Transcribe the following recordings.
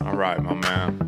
All right, my man.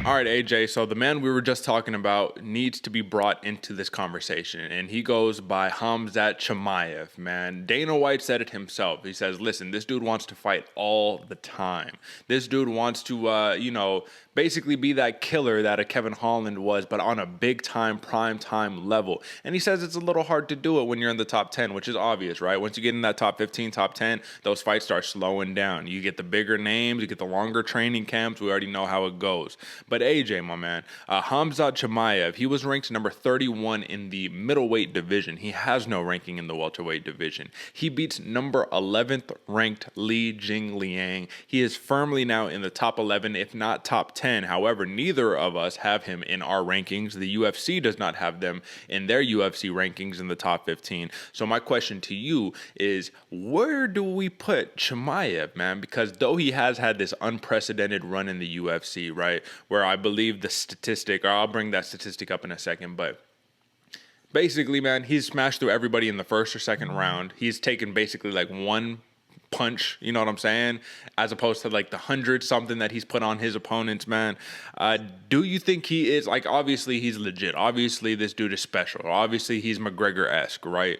All right, AJ. So the man we were just talking about needs to be brought into this conversation, and he goes by Khamzat Chimaev, man. Dana White said it himself. He says, listen, this dude wants to fight all the time. This dude wants to, basically be that killer that a Kevin Holland was, but on a big-time, prime-time level. And he says it's a little hard to do it when you're in the top 10, which is obvious, right? Once you get in that top 15, top 10, those fights start slowing down. You get the bigger names, you get the longer training camps. We already know how it goes. But AJ, my man, Khamzat Chimaev, he was ranked number 31 in the middleweight division. He has no ranking in the welterweight division. He beats number 11th ranked Jingliang. He is firmly now in the top 11, if not top 10. However, neither of us have him in our rankings. The UFC does not have them in their UFC rankings in the top 15. So my question to you is, where do we put Chimaev, man? Because though he has had this unprecedented run in the UFC, right, where I believe the statistic, or I'll bring that statistic up in a second, but basically, man, he's smashed through everybody in the first or second round. He's taken basically like one punch, you know what I'm saying, as opposed to like the 100-something that he's put on his opponents, man. Do you think he is, like, obviously he's legit. Obviously this dude is special. Obviously he's McGregor-esque, right?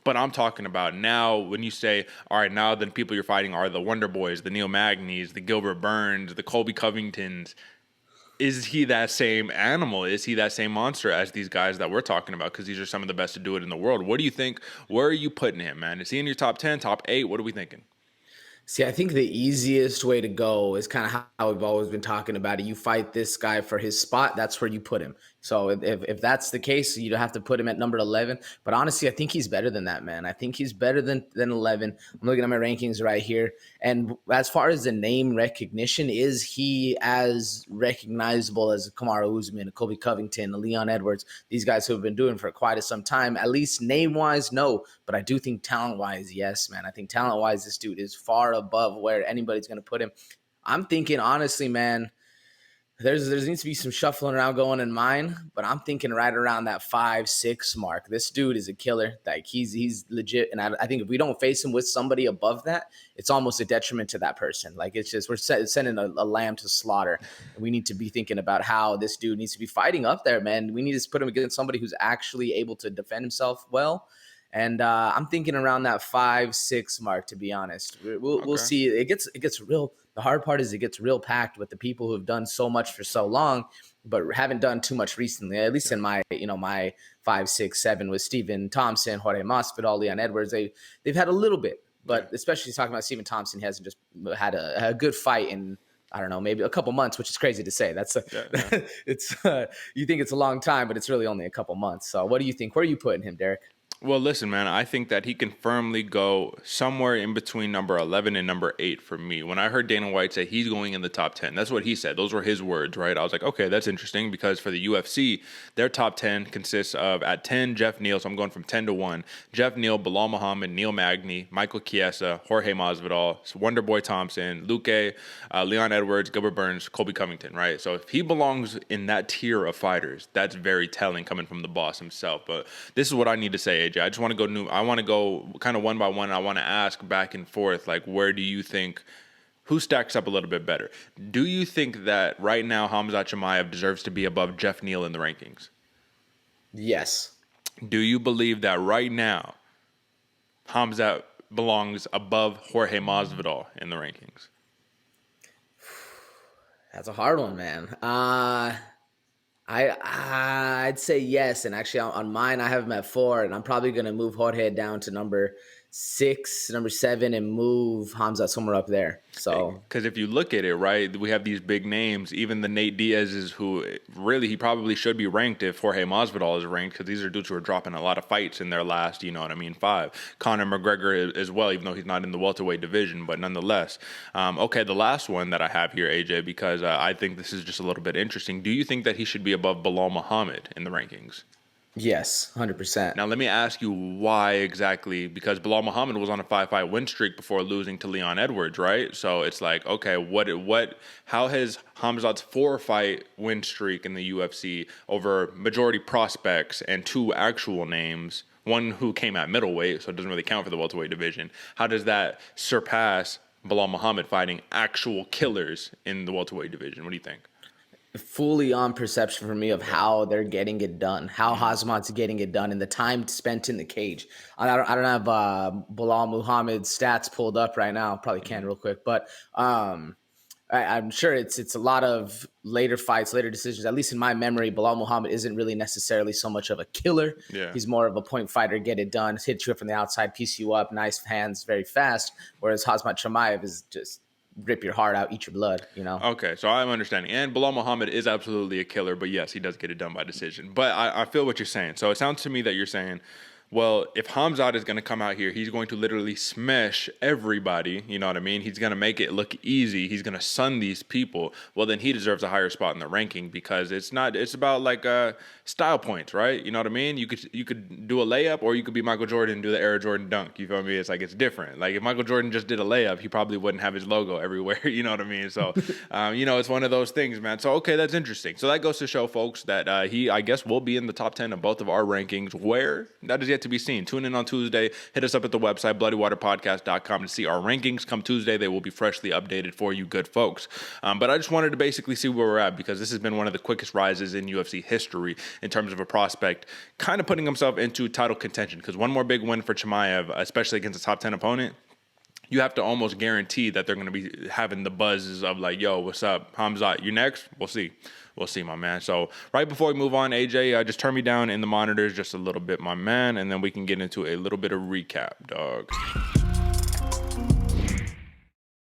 But I'm talking about now when you say, all right, now the people you're fighting are the Wonder Boys, the Neil Magny's, the Gilbert Burns, the Colby Covingtons. Is he that same animal? Is he that same monster as these guys that we're talking about? Because these are some of the best to do it in the world. What do you think? Where are you putting him, man? Is he in your top 10, top 8? What are we thinking? See, I think the easiest way to go is kind of how we've always been talking about it. You fight this guy for his spot, that's where you put him. So if that's the case, you have to put him at number 11. But honestly, I think he's better than that, man. I think he's better than 11. I'm looking at my rankings right here. And as far as the name recognition, is he as recognizable as Kamaru Usman, Colby Covington, Leon Edwards, these guys who have been doing for quite some time? At least name-wise, no. But I do think talent-wise, yes, man. I think talent-wise, this dude is far above where anybody's going to put him. I'm thinking, honestly, man, there needs to be some shuffling around going in mine, but I'm thinking right around that 5-6 mark. This dude is a killer. Like, he's legit, and I think if we don't face him with somebody above that, it's almost a detriment to that person. Like, it's just we're sending a lamb to slaughter. And we need to be thinking about how this dude needs to be fighting up there, man. We need to put him against somebody who's actually able to defend himself well. And I'm thinking around that 5-6 mark, to be honest. We'll see. It gets real. The hard part is it gets real packed with the people who have done so much for so long, but haven't done too much recently. At least in my 5, 6, 7 with Stephen Thompson, Jorge Masvidal, Leon Edwards. They've had a little bit, but especially talking about Stephen Thompson, he hasn't just had a good fight in, I don't know, maybe a couple months, which is crazy to say. It's you think it's a long time, but it's really only a couple months. So what do you think? Where are you putting him, Derek? Well, listen, man, I think that he can firmly go somewhere in between number 11 and number 8 for me. When I heard Dana White say he's going in the top 10, that's what he said. Those were his words, right? I was like, okay, that's interesting, because for the UFC, their top 10 consists of, at 10, Jeff Neal, so I'm going from 10 to 1, Jeff Neal, Bilal Muhammad, Neil Magny, Michael Chiesa, Jorge Masvidal, Wonderboy Thompson, Luque, Leon Edwards, Gilbert Burns, Colby Covington, right? So if he belongs in that tier of fighters, that's very telling coming from the boss himself. But this is what I need to say, AJ. I just want to go new. I want to go kind of one by one. I want to ask back and forth, like, where do you think, who stacks up a little bit better? Do you think that right now Khamzat Chimaev deserves to be above Jeff Neal in the rankings? Yes. Do you believe that right now Khamzat belongs above Jorge Masvidal in the rankings? That's a hard one, man. I'd say yes, and actually on mine I have him at 4, and I'm probably gonna move Jorge down to number 6, number 7, and move Hamza somewhere up there. So, because if you look at it, right, we have these big names. Even the Nate Diaz's, who really he probably should be ranked if Jorge Masvidal is ranked, because these are dudes who are dropping a lot of fights in their last, 5. Conor McGregor as well, even though he's not in the welterweight division, but nonetheless. Okay, the last one that I have here, AJ, because I think this is just a little bit interesting. Do you think that he should be above Bilal Muhammad in the rankings? Yes, 100%. Now, let me ask you why exactly, because Bilal Muhammad was on a 5-fight win streak before losing to Leon Edwards, right? So it's like, okay, how has Khamzat's 4-fight win streak in the UFC over majority prospects and 2 actual names, one who came at middleweight, so it doesn't really count for the welterweight division. How does that surpass Bilal Muhammad fighting actual killers in the welterweight division? What do you think? Fully on perception for me of how they're getting it done, how Hazmat's getting it done, and the time spent in the cage. I don't have Bilal Muhammad's stats pulled up right now. Probably can real quick, but I'm sure it's a lot of later fights, later decisions. At least in my memory, Bilal Muhammad isn't really necessarily so much of a killer. Yeah. He's more of a point fighter, get it done, hit you from the outside, piece you up, nice hands, very fast. Whereas Khamzat Chimaev is just rip your heart out, eat your blood, you know? Okay, so I'm understanding. And Bilal Muhammad is absolutely a killer, but yes, he does get it done by decision. But I feel what you're saying. So it sounds to me that you're saying, well, if Khamzat is going to come out here, he's going to literally smash everybody. You know what I mean? He's going to make it look easy. He's going to sun these people. Well, then he deserves a higher spot in the ranking because it's about like style points, right? You know what I mean? You could do a layup, or you could be Michael Jordan and do the Air Jordan dunk. You feel me? It's like it's different. Like if Michael Jordan just did a layup, he probably wouldn't have his logo everywhere. You know what I mean? So, it's one of those things, man. So, okay, that's interesting. So that goes to show, folks, that he, I guess, will be in the top 10 of both of our rankings. Where? That is yet to be seen. Tune in on Tuesday. Hit us up at the website, bloodywaterpodcast.com, to see our rankings. Come Tuesday, they will be freshly updated for you good folks. But I just wanted to basically see where we're at, because this has been one of the quickest rises in UFC history in terms of a prospect kind of putting himself into title contention, because one more big win for Chimaev, especially against a top 10 opponent, you have to almost guarantee that they're going to be having the buzzes of like, yo, what's up, Khamzat, you next? We'll see. We'll see, my man. So right before we move on, AJ, just turn me down in the monitors just a little bit, my man, and then we can get into a little bit of recap, dog.